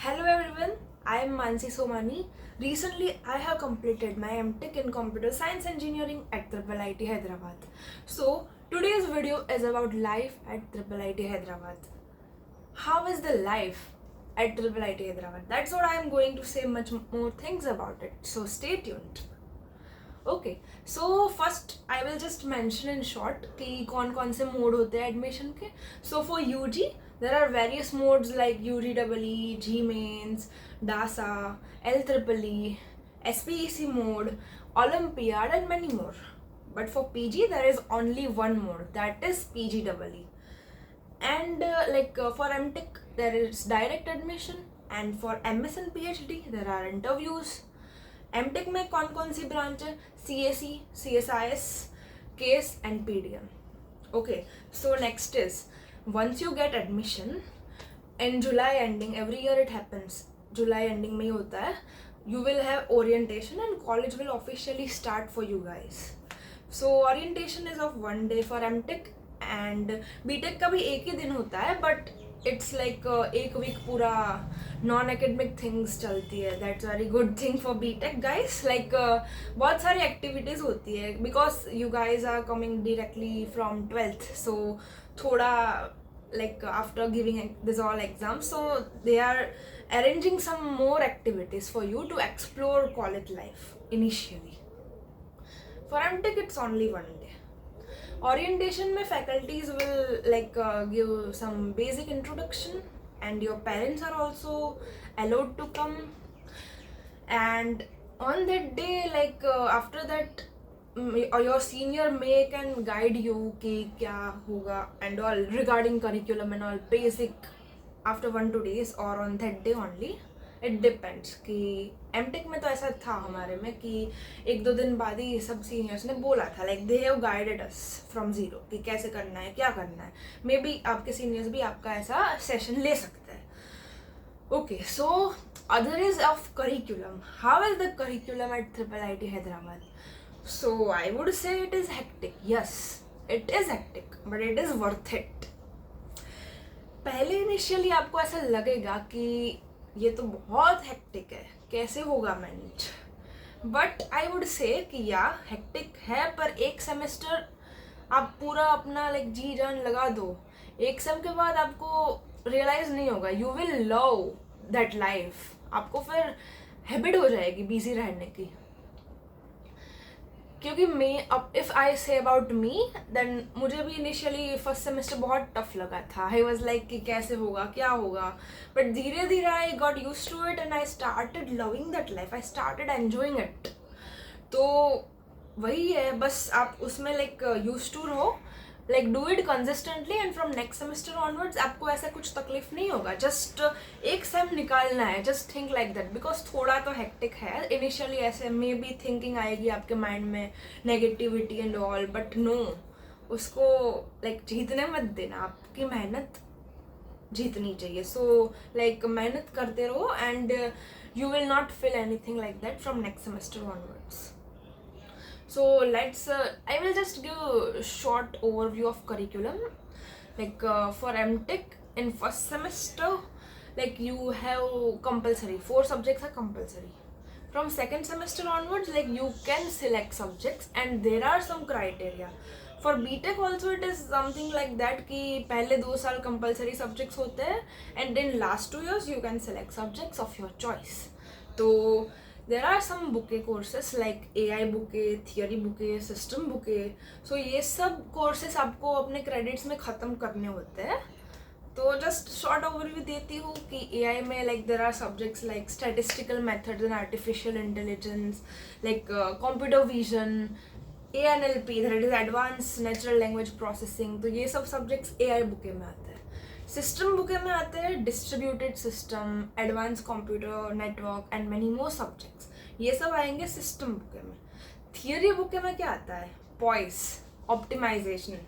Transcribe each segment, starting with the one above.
Hello everyone, I am Mansi Somani. Recently, I have completed my MTech in Computer Science Engineering at IIIT Hyderabad. So, today's video is about life at IIIT Hyderabad. How is the life at IIIT Hyderabad? That's what I am going to say much more things about it. So, stay tuned. Okay so first I will just mention in short कि कौन से mode होते हैं admission के. So for UG there are various modes like UG double E, JEE Mains, DASA, L triple E, SPEC mode, Olympiad and many more. But for PG there is only one mode, that is PG double E. And for MTech there is direct admission, and for MS and PhD there are interviews. MTech में कौन सी branch है? CAC, CSIS, CASE and PDM. Okay, so next is once you get admission in July ending, every year it happens, July ending में ही होता है, you will have orientation and college will officially start for you guys. So orientation is of 1 day for MTech and BTech का भी एक ही दिन होता है, but it's like एक वीक पूरा नॉन एकेडमिक थिंग्स चलती है. That's very good thing for BTech guys. Like बहुत सारी एक्टिविटीज़ होती है because you guys are coming directly from 12th. So थोड़ा like after giving this all exams, so they are arranging some more activities for you to explore college life initially. For MTech it's only 1 day. Orientation में faculties will give some basic introduction and your parents are also allowed to come. And on that day after that your senior may can guide you कि क्या होगा and all regarding curriculum and all basic after 1-2 days or on that day only. It depends कि MTech में तो ऐसा था हमारे में कि 1-2 दिन बाद ही सब सीनियर्स ने बोला था, like they have guided us from zero कि कैसे करना है, क्या करना है. मे बी आपके सीनियर्स भी आपका ऐसा सेशन ले सकते हैं. Okay, so other is of curriculum. How is the curriculum at IIIT Hyderabad? So I would say it is hectic. Yes, it is hectic but it is worth it. पहले initially आपको ऐसा लगेगा कि ये तो बहुत हेक्टिक है, कैसे होगा मैनेज. बट आई वुड से कि या हेक्टिक है, पर एक सेमेस्टर आप पूरा अपना जी जान लगा दो. एक सेम के बाद आपको रियलाइज नहीं होगा. You will love that life. आपको फिर हैबिट हो जाएगी बिजी रहने की. क्योंकि मैं अब if I say about me then मुझे भी इनिशियली फर्स्ट सेमेस्टर बहुत टफ लगा था. आई वॉज लाइक कि कैसे होगा, क्या होगा. बट धीरे धीरे I got use to it and I started loving that life. I started enjoying it. तो वही है, बस आप उसमें यूज टू रहो, do it consistently and from next semester onwards आपको ऐसा कुछ तकलीफ नहीं होगा. जस्ट एक सेम निकालना है. Just think like that because थोड़ा तो हेक्टिक है इनिशियली. ऐसे मे बी थिंकिंग आएगी आपके माइंड में, negativity and all, but no, उसको जीतने मत देना. आपकी मेहनत जीतनी चाहिए. सो मेहनत करते रहो and you will not feel anything like that from next semester onwards. So I will just give a short overview of curriculum. For MTech in first semester, you have compulsory 4 subjects are compulsory. From second semester onwards, you can select subjects and there are some criteria. For BTech also it is something like that कि पहले 2 साल compulsory subjects होते हैं and in last 2 years you can select subjects of your choice. तो there are some bouquet courses like AI bouquet, theory bouquet, system bouquet. So ये सब courses आपको अपने credits में ख़त्म करने होते हैं. तो just short overview देती हूँ कि AI में there are subjects like statistical methods and artificial intelligence, computer vision, ANLP, that is advanced natural language processing. तो ये सब subjects AI bouquet में आते हैं. सिस्टम बुके में आते हैं distributed system, advance computer network and many more subjects. ये सब आएंगे सिस्टम बुके में. थियरी बुके में क्या आता है? पॉइस, ऑप्टिमाइजेशन,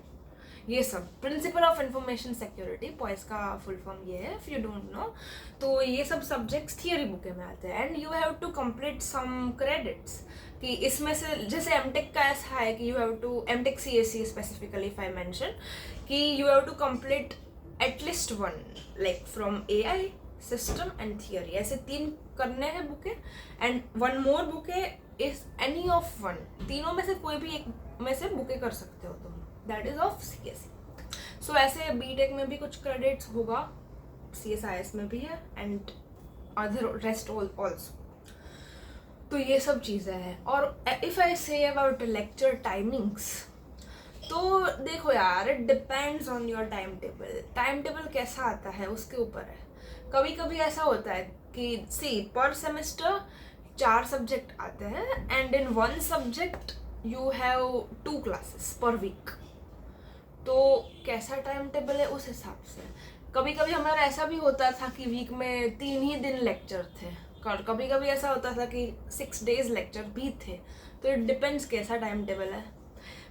ये सब. Principle of information security, poised का फुल फॉर्म ये है इफ यू डोंट नो. तो ये सब सब्जेक्ट्स थियरी बुके में आते हैं and you have to complete some credits. कि इसमें से जैसे एमटेक का ऐसा है कि you have to, MTech CSE specifically if I mention, कि you have to complete at least one, from AI system and theory, ऐसे 3 करने हैं bucket, and 1 more bucket is any of 1, तीनों में से कोई भी एक में से बुके कर सकते हो तुम, दैट इज ऑफ CSE। सो ऐसे बीटेक में भी कुछ क्रेडिट्स होगा, CSIS में भी है, एंड अदर रेस्ट ऑल्सो। तो ये सब चीज़ें हैं। और if I say about lecture timings, तो देखो यार, it depends on your time table कैसा आता है उसके ऊपर है। कभी कभी ऐसा होता है कि पर सेमेस्टर 4 सब्जेक्ट आते हैं, and in 1 subject you have 2 classes per week, तो कैसा टाइम टेबल है उस हिसाब से। कभी कभी हमारा ऐसा भी होता था कि वीक में 3 ही दिन लेक्चर थे, कभी कभी ऐसा होता था कि 6 डेज लेक्चर भी थे, तो इट डिपेंड्स कैसा टाइम टेबल है।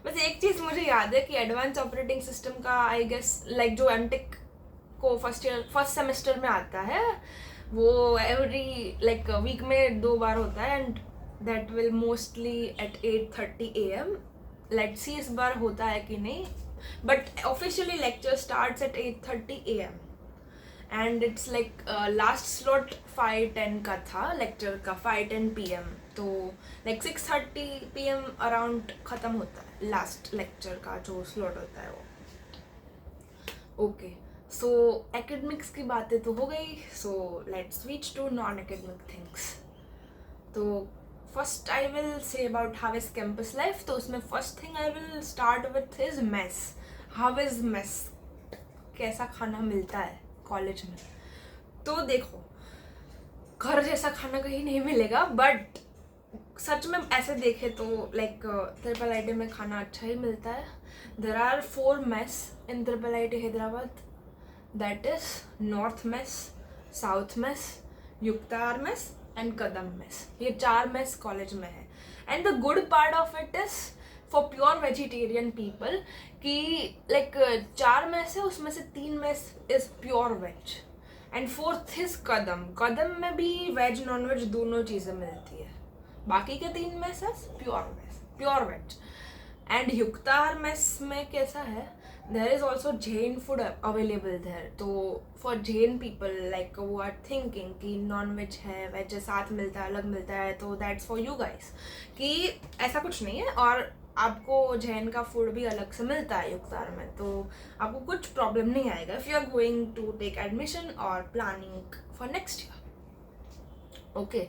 बस एक चीज़ मुझे याद है कि एडवांस ऑपरेटिंग सिस्टम का आई गेस लाइक जो एमटेक को फर्स्ट सेमेस्टर में आता है, वो एवरी लाइक वीक में 2 बार होता है, and that will mostly eight 8:30 AM। Let's see इस बार होता है कि नहीं, but officially lecture starts at 8:30 AM, and it's like last slot 5:10 का था लेक्चर का, 5:10 PM, तो लाइक 6:30 PM अराउंड ख़त्म होता है लास्ट लेक्चर का जो स्लॉट होता है वो। ओके, सो एकेडमिक्स की बातें तो हो गई, so let's switch to non academic things. तो first I will say about how is campus life. तो उसमें first thing I will start with is mess. How is mess, कैसा खाना मिलता है कॉलेज में। तो देखो, घर जैसा खाना कहीं नहीं मिलेगा, बट सच में ऐसे देखे तो लाइक ट्रिपल आईटी में खाना अच्छा ही मिलता है। There are 4 mess in triple IT Hyderabad, that is north mess, south mess, Yuktahar mess and Kadam mess. ये 4 मेस कॉलेज में है, and the good part of it is for pure vegetarian people कि लाइक 4 मेस है, उसमें से 3 mess is pure veg, and 4th is Kadam में भी veg non veg दोनों चीज़ें मिलती है। बाकी के 3 messes pure veg. And Yuktahar mess में कैसा है, there is also Jain food available there. तो फॉर जैन पीपल लाइक वो आर थिंकिंग कि नॉन वेज है वेज साथ मिलता है अलग मिलता है, तो दैट्स फॉर यू गाइस कि ऐसा कुछ नहीं है, और आपको जैन का फूड भी अलग से मिलता है युक्तार में, तो आपको कुछ प्रॉब्लम नहीं आएगा if you are going to take admission और planning for next year. Okay,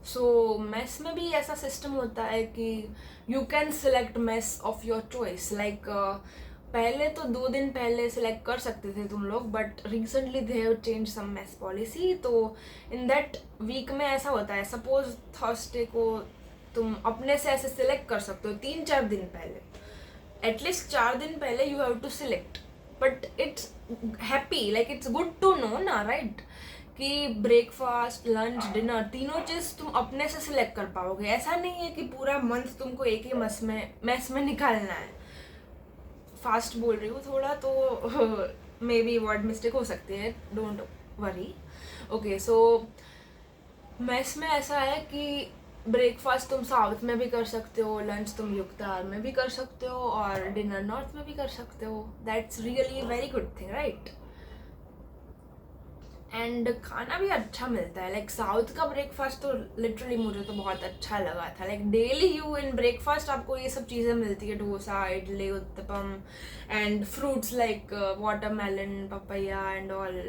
so mess में भी ऐसा सिस्टम होता है कि you can select mess of your choice. Like पहले तो 2 दिन पहले सिलेक्ट कर सकते थे तुम लोग, but recently they have change some mess policy. तो इन दैट वीक में ऐसा होता है, सपोज थर्सडे को तुम अपने से ऐसे सिलेक्ट कर सकते हो 3-4 दिन पहले, एटलीस्ट 4 दिन पहले you have to select. But it's happy, like it's good to know ना, राइट, कि ब्रेकफास्ट लंच डिनर तीनों चीज़ तुम अपने से सिलेक्ट कर पाओगे। ऐसा नहीं है कि पूरा मंथ तुमको एक ही मेस में निकालना है। फास्ट बोल रही हूँ थोड़ा, तो मे बी वर्ड मिस्टेक हो सकती है, don't worry. Okay, so mess में ऐसा है कि ब्रेकफास्ट तुम साउथ में भी कर सकते हो, लंच तुम युक्तार में भी कर सकते हो, और डिनर नॉर्थ में भी कर सकते हो। That's really very good thing, right. And खाना भी अच्छा मिलता है, लाइक साउथ का ब्रेकफास्ट तो लिटरली मुझे तो बहुत अच्छा लगा था। Like daily you in breakfast आपको ये सब चीज़ें मिलती है, dosa, idli, uttapam, and fruits like watermelon, papaya and all.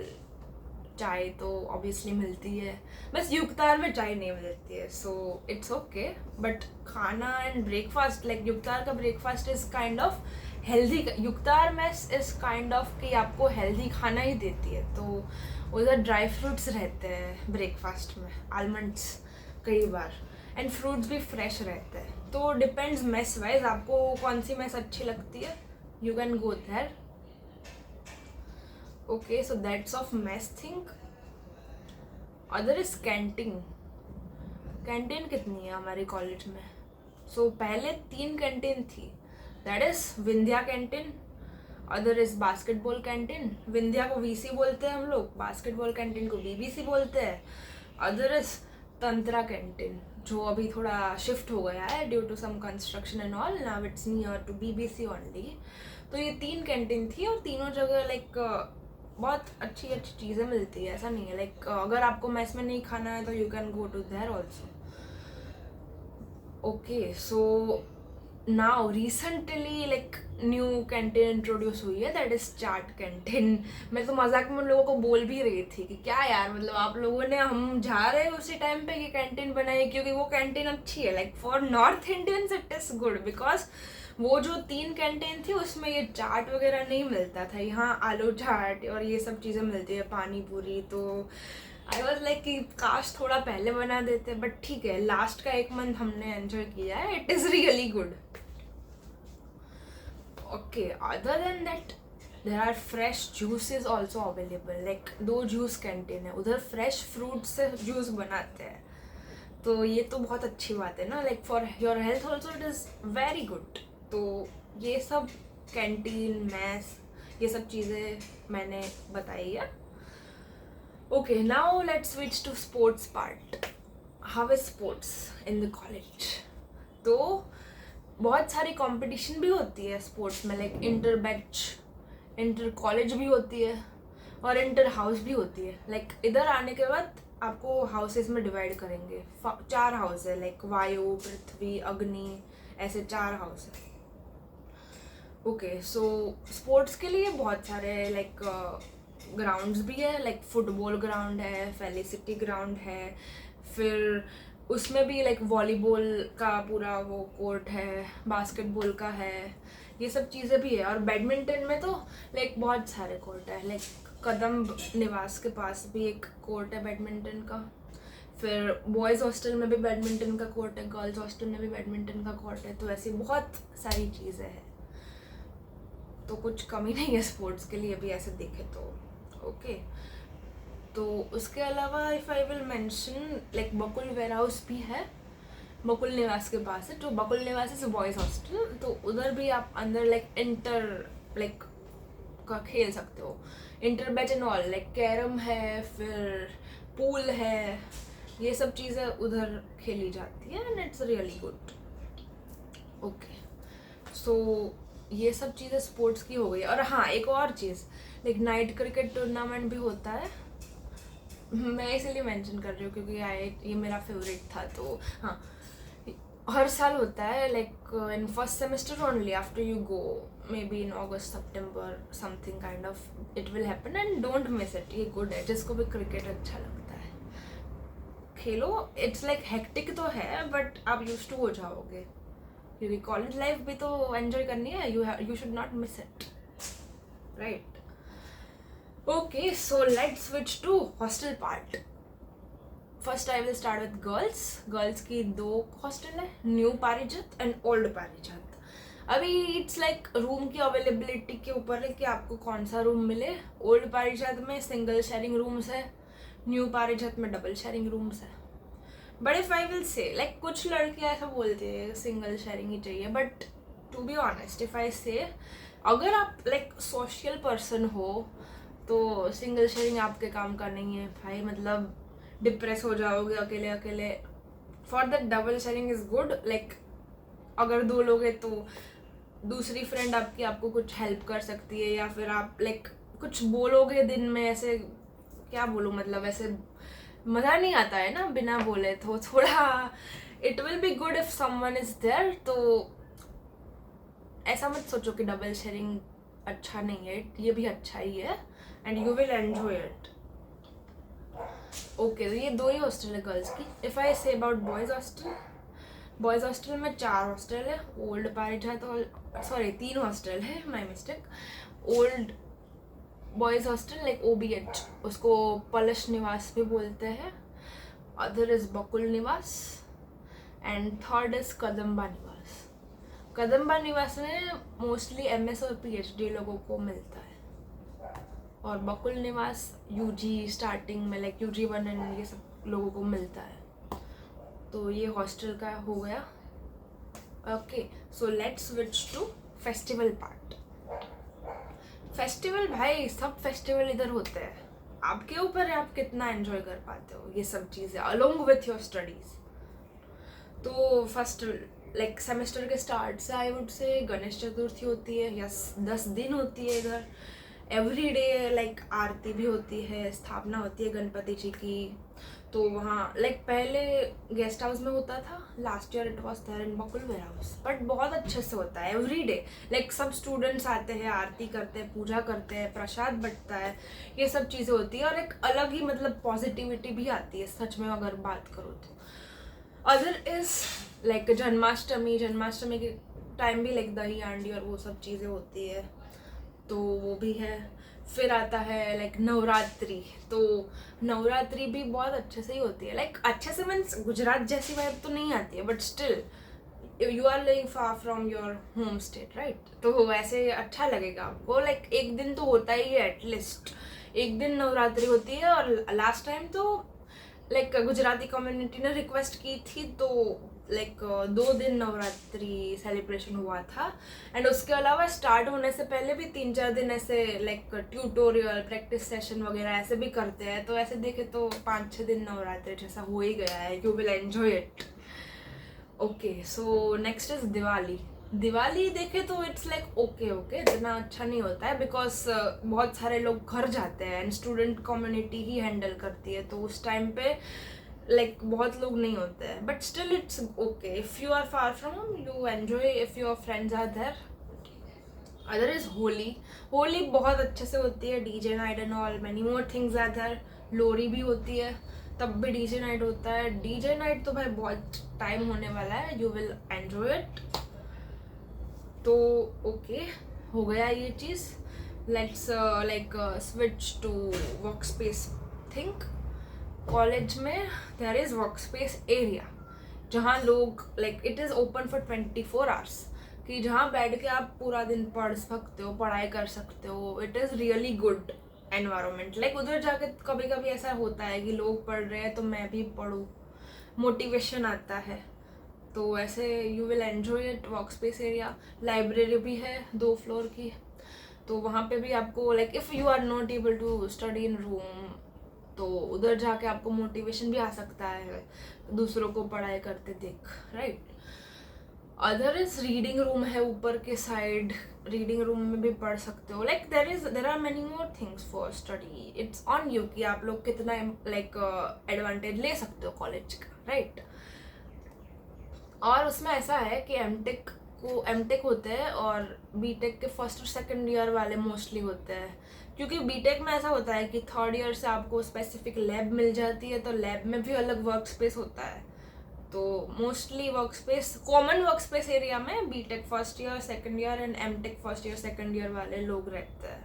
चाय तो ऑब्वियसली मिलती है, बस युक्तार में चाय नहीं मिलती है, सो इट्स ओके। बट खाना एंड ब्रेकफास्ट, लाइक युक्तार का breakfast is kind of healthy. Yuktahar mess is kind of कि आपको हेल्दी खाना ही देती है। तो उधर ड्राई फ्रूट्स रहते हैं ब्रेकफास्ट में, आलमंड्स कई बार, एंड फ्रूट्स भी फ्रेश रहते हैं। तो डिपेंड्स मेस वाइज आपको कौन सी मेस अच्छी लगती है, you can go there. Okay, so that's of mess thing. Other is canteen. Canteen कितनी है हमारे कॉलेज में? सो पहले 3 कैंटीन थी, that is Vindhya canteen, other is basketball canteen. Vindhya को VC बोलते हैं हम लोग, बास्केटबॉल कैंटीन को BBC बोलते हैं। अदर इज तंत्रा कैंटीन, जो अभी थोड़ा शिफ्ट हो गया है due to some construction and all, now it's near to BBC only. तो ये 3 कैंटीन थी, और तीनों जगह लाइक बहुत अच्छी अच्छी चीज़ें मिलती है, ऐसा नहीं है। लाइक अगर आपको मेस में नहीं खाना है तो you can go to there also. Okay, so now recently like new canteen introduce हुई है, दैट इज चाट कैंटीन। मैं तो मजाक में उन लोगों को बोल भी रही थी कि क्या यार, मतलब आप लोगों ने, हम जा रहे हैं उसी टाइम पे कि कैंटीन बनाई, क्योंकि वो कैंटीन अच्छी है। Like for north Indians it is good, because वो जो 3 कैंटीन थी उसमें ये चाट वगैरह नहीं मिलता था। यहाँ आलू चाट और ये सब चीज़ें मिलती है, पानी पूरी। तो आई वॉज लाइक कि काश थोड़ा पहले बना देते, बट ठीक है, लास्ट का 1 मंथ हमने एंजॉय किया है, it is really good. Okay, other than that there are fresh juices also available. Like 2 juice canteen है, उधर फ्रेश फ्रूट से जूस बनाते हैं, तो ये तो बहुत अच्छी बात है ना। Like for your health also it is very good. तो ये सब कैंटीन, मैस, ये सब चीज़ें मैंने बताई है। Okay, now let's switch to sports part. How is sports in the college? तो बहुत सारी कंपटीशन भी होती है स्पोर्ट्स में, like inter batch, inter college भी होती है और इंटर हाउस भी होती है। लाइक इधर आने के बाद आपको हाउसेस में डिवाइड करेंगे, 4 हाउस है, लाइक वायु, पृथ्वी, अग्नि, ऐसे 4 हाउस है। ओके, सो स्पोर्ट्स के लिए बहुत सारे लाइक ग्राउंड्स भी है। लाइक फुटबॉल ग्राउंड है, फेलिसिटी ग्राउंड है, फिर उसमें भी लाइक वॉलीबॉल का पूरा वो कोर्ट है, बास्केटबॉल का है, ये सब चीज़ें भी है। और बैडमिंटन में तो लाइक बहुत सारे कोर्ट है। लाइक कदम निवास के पास भी एक कोर्ट है बैडमिंटन का, फिर बॉयज़ हॉस्टल में भी बैडमिंटन का कोर्ट है, गर्ल्स हॉस्टल में भी बैडमिंटन का कोर्ट है। तो ऐसी बहुत सारी चीज़ें हैं, तो कुछ कमी नहीं है स्पोर्ट्स के लिए भी ऐसे देखे तो। ओके, तो उसके अलावा if I will mention like Bakul warehouse भी है, बकुल निवास के पास है। तो बकुल निवास इज बॉयज़ हॉस्टल, तो उधर भी आप अंदर लाइक इंटर लाइक का खेल सकते हो, inter batch and all. Like carrom है, फिर पूल है, ये सब चीज़ें उधर खेली जाती है and it's really good. Okay, so ये सब चीज़ें स्पोर्ट्स की हो गई। और हाँ, एक और चीज़, लाइक नाइट क्रिकेट टूर्नामेंट भी होता है। मैं इसीलिए मेंशन कर रही हूँ क्योंकि ये मेरा फेवरेट था। तो हाँ, हर साल होता है, like in first semester only, after you go may be in August September something kind of it will happen and don't miss it. ये गुड है, जिसको भी क्रिकेट अच्छा लगता है खेलो। इट्स लाइक हेक्टिक तो है बट आप यूज टू हो जाओगे, क्योंकि कॉलेज लाइफ भी तो एंजॉय करनी है। You should not miss it, right? Okay, so let's switch to hostel part. First I will start with girls. Girls की 2 हॉस्टल है, न्यू पारिजात एंड ओल्ड पारिजात। अभी इट्स लाइक रूम की अवेलेबिलिटी के ऊपर है कि आपको कौन सा रूम मिले। ओल्ड पारिजात में सिंगल शेयरिंग रूम्स है, न्यू पारिजात में डबल शेयरिंग रूम्स है। But if I will say like कुछ लड़कियां ऐसा बोलती है सिंगल शेयरिंग ही चाहिए, but to be honest if I say, अगर आप लाइक सोशल पर्सन हो तो सिंगल शेयरिंग आपके काम का नहीं है भाई। मतलब डिप्रेस हो जाओगे अकेले अकेले। For that double sharing is good. Like अगर 2 लोग हैं तो दूसरी फ्रेंड आपकी आपको कुछ हेल्प कर सकती है, या फिर आप लाइक कुछ बोलोगे दिन में, ऐसे क्या बोलूँ, मतलब ऐसे मज़ा नहीं आता है ना बिना बोले, तो थोड़ा it will be good if someone is there. तो ऐसा मत सोचो कि डबल शेयरिंग अच्छा नहीं है, ये भी अच्छा ही है and you will enjoy it. Okay, तो ये 2 ही हॉस्टल है गर्ल्स की। If I say about boys hostel, boys hostel में 4 हॉस्टल है। ओल्ड पारिजात, सॉरी 3 हॉस्टल है, my mistake. Old boys hostel like OBH, उसको पलश निवास भी बोलते हैं। अदर इज बकुल निवास एंड थर्ड इज कदम्बा निवास। कदम्बा निवास में मोस्टली MS और PhD लोगों को मिलता है, और बकुल निवास UG स्टार्टिंग में लाइक UG 1 एंड ये सब लोगों को मिलता है। तो ये हॉस्टल का हो गया। Okay, so let's switch to festival part. Festival, भाई सब फेस्टिवल इधर होते हैं, आपके ऊपर है आप कितना एंजॉय कर पाते हो ये सब चीज़ें अलोंग विथ योर स्टडीज। तो फर्स्ट लाइक सेमेस्टर के स्टार्ट से आई वुड से गणेश चतुर्थी होती है, यस 10 दिन होती है इधर। एवरी डे लाइक आरती भी होती है, स्थापना होती है गणपति जी की। तो वहाँ लाइक पहले गेस्ट हाउस में होता था, last year it was there in Bakul warehouse, but बहुत अच्छे से होता है एवरी डे। लाइक सब स्टूडेंट्स आते हैं, आरती करते हैं, पूजा करते हैं, प्रसाद बंटता है, ये सब चीज़ें होती है और एक अलग ही मतलब पॉजिटिविटी भी आती है सच में अगर बात करो तो। अदर इज लाइक जन्माष्टमी के टाइम भी लाइक दही हांडी और वो सब चीज़ें होती है, तो वो भी है। फिर आता है लाइक नवरात्रि, तो नवरात्रि भी बहुत अच्छे से ही होती है। लाइक अच्छे से मीन्स गुजरात जैसी वाइब तो नहीं आती है, but still you are living far from your home state right, तो वैसे अच्छा लगेगा आपको। लाइक एक दिन तो होता ही है, एटलीस्ट एक दिन नवरात्रि होती है। और लास्ट टाइम तो लाइक गुजराती कम्युनिटी ने रिक्वेस्ट की थी, तो लाइक 2 दिन नवरात्रि सेलिब्रेशन हुआ था। एंड उसके अलावा स्टार्ट होने से पहले भी 3-4 दिन ऐसे लाइक ट्यूटोरियल, प्रैक्टिस सेशन वगैरह ऐसे भी करते हैं। तो ऐसे देखे तो 5-6 दिन नवरात्रि जैसा हो ही गया है, you will enjoy it. Okay, so next is Diwali. Diwali देखे तो इट्स लाइक ओके इतना अच्छा नहीं होता है, बिकॉज बहुत सारे लोग घर जाते हैं and student community he handle करती है, तो उस टाइम पे लाइक बहुत लोग नहीं होते हैं, but still it's okay if you are far from home, you enjoy if your friends are there. Other is Holi. Holi बहुत अच्छे से होती है, DJ night and all, many more things are there. Lohri भी होती है, तब भी डीजे नाइट होता है। डीजे नाइट तो भाई बहुत टाइम होने वाला है, यू विल एंजॉय इट। तो ओके, हो गया ये चीज़। Let's like switch to work space think. College में there is work space area, जहाँ लोग like it is open for 24 hours, कि जहाँ बैठ के आप पूरा दिन पढ़ सकते हो, पढ़ाई कर सकते हो। It is really good environment. Like उधर जाके कभी कभी ऐसा होता है कि लोग पढ़ रहे हैं तो मैं भी पढ़ूँ, मोटिवेशन आता है, तो ऐसे you will enjoy it. Work space area. Library भी है 2 फ्लोर की, तो वहाँ पे भी आपको like if you are not able to study in room, तो उधर जाके आपको मोटिवेशन भी आ सकता है दूसरों को पढ़ाई करते देख, right. Other is reading room है ऊपर के साइड, रीडिंग रूम में भी पढ़ सकते हो। Like there are many more things for study, it's on you कि आप लोग कितना लाइक एडवांटेज ले सकते हो कॉलेज का, राइट। और उसमें ऐसा है कि एमटेक होते हैं और बीटेक के फर्स्ट और सेकंड ईयर वाले मोस्टली होते हैं, क्योंकि बीटेक में ऐसा होता है कि 3rd ईयर से आपको स्पेसिफिक लैब मिल जाती है, तो लैब में भी अलग वर्क स्पेस होता है। तो mostly work space, common work space area में BTech first year, second year and MTech first year, second year वाले लोग रहते हैं,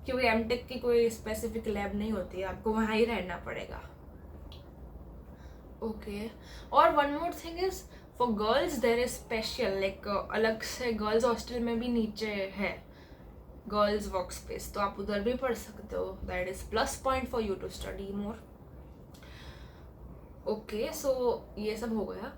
क्योंकि एमटेक की कोई स्पेसिफिक लैब नहीं होती है, आपको वहाँ ही रहना पड़ेगा। ओके, और one more thing is for girls there is special like अलग से गर्ल्स हॉस्टल में भी नीचे है गर्ल्स वर्क स्पेस, तो आप उधर भी पढ़ सकते हो। That is plus point for you to study more. Okay, so ये सब हो गया।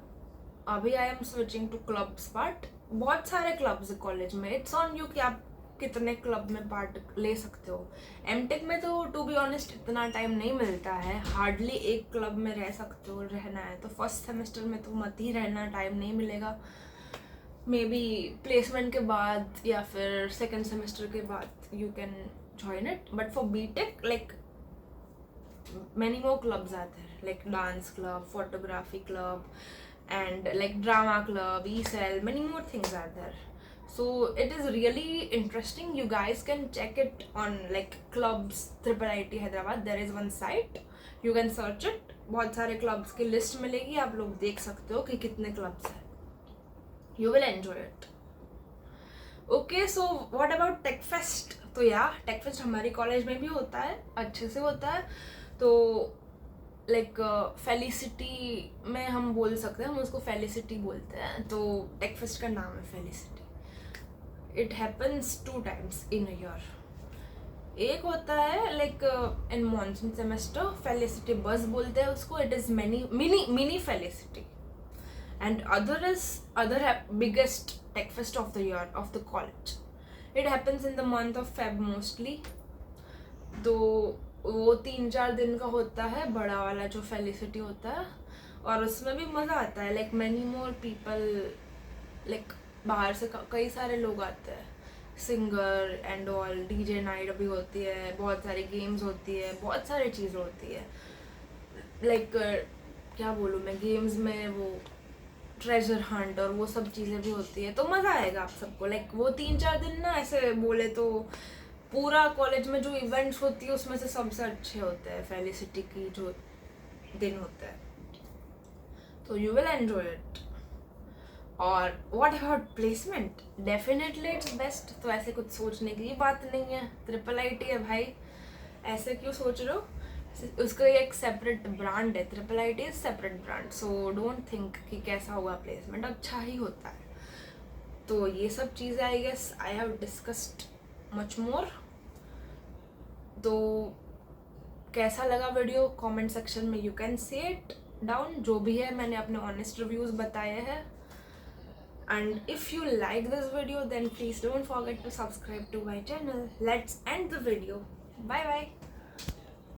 अभी I am switching to clubs part. बहुत सारे क्लब्स है कॉलेज में, इट्स ऑन यू कि आप कितने क्लब में पार्ट ले सकते हो। एमटेक में तो टू बी ऑनेस्ट इतना टाइम नहीं मिलता है, हार्डली एक क्लब में रह सकते हो, रहना है तो फर्स्ट सेमेस्टर में तो मत ही रहना, टाइम नहीं मिलेगा। मे बी प्लेसमेंट के बाद या फिर सेकेंड सेमेस्टर के बाद you can join it, but for BTech like many more clubs are there, like dance club, photography club, and like drama club, ESL, many more things are there. So it is really interesting. You guys can check it on like clubs IIIT Hyderabad. There is one site, you can search it. बहुत सारे clubs की list मिलेगी, आप लोग देख सकते हो कि कितने clubs हैं. You will enjoy it. Okay, so what about techfest? तो यार टेकफेस्ट हमारी कॉलेज में भी होता है, अच्छे से होता है। तो लाइक फेलिसिटी में हम बोल सकते हैं, हम उसको फेलिसिटी बोलते हैं, तो टेकफेस्ट का नाम है felicity. It happens 2 times in a year. एक होता है like in monsoon semester, felicity बस बोलते हैं उसको, it is mini felicity. And other biggest tech fest of the year of the college. It happens in the month of Feb mostly. तो वो 3-4 दिन का होता है, बड़ा वाला जो फेलिसिटी होता है, और उसमें भी मज़ा आता है। Like many more people, like बाहर से कई सारे लोग आते हैं, singer and all, DJ night भी होती है, बहुत सारी गेम्स होती है, बहुत सारी चीज़ें होती है। लाइक क्या बोलूँ मैं, गेम्स में वो ट्रेजर हंट और वो सब चीज़ें भी होती है, तो मज़ा आएगा आप सबको। लाइक वो 3-4 दिन ना, ऐसे बोले तो पूरा कॉलेज में जो इवेंट्स होती है उसमें से सबसे अच्छे होते हैं फेलिसिटी की जो दिन होते हैं, तो यू विल एंजॉय इट। और what about placement, definitely it's best. तो ऐसे कुछ सोचने की बात नहीं है, IIIT है भाई, ऐसे क्यों सोच रहे हो। उसका एक सेपरेट ब्रांड है, IIIT is separate brand, so don't think कि कैसा होगा प्लेसमेंट, अच्छा ही होता है। तो ये सब चीज़ें I guess I have discussed much more. तो कैसा लगा वीडियो, कमेंट सेक्शन में you can say it down. जो भी है मैंने अपने ऑनेस्ट रिव्यूज़ बताए हैं। And if you like this video, then please don't forget to subscribe to my channel. Let's end the video. Bye bye.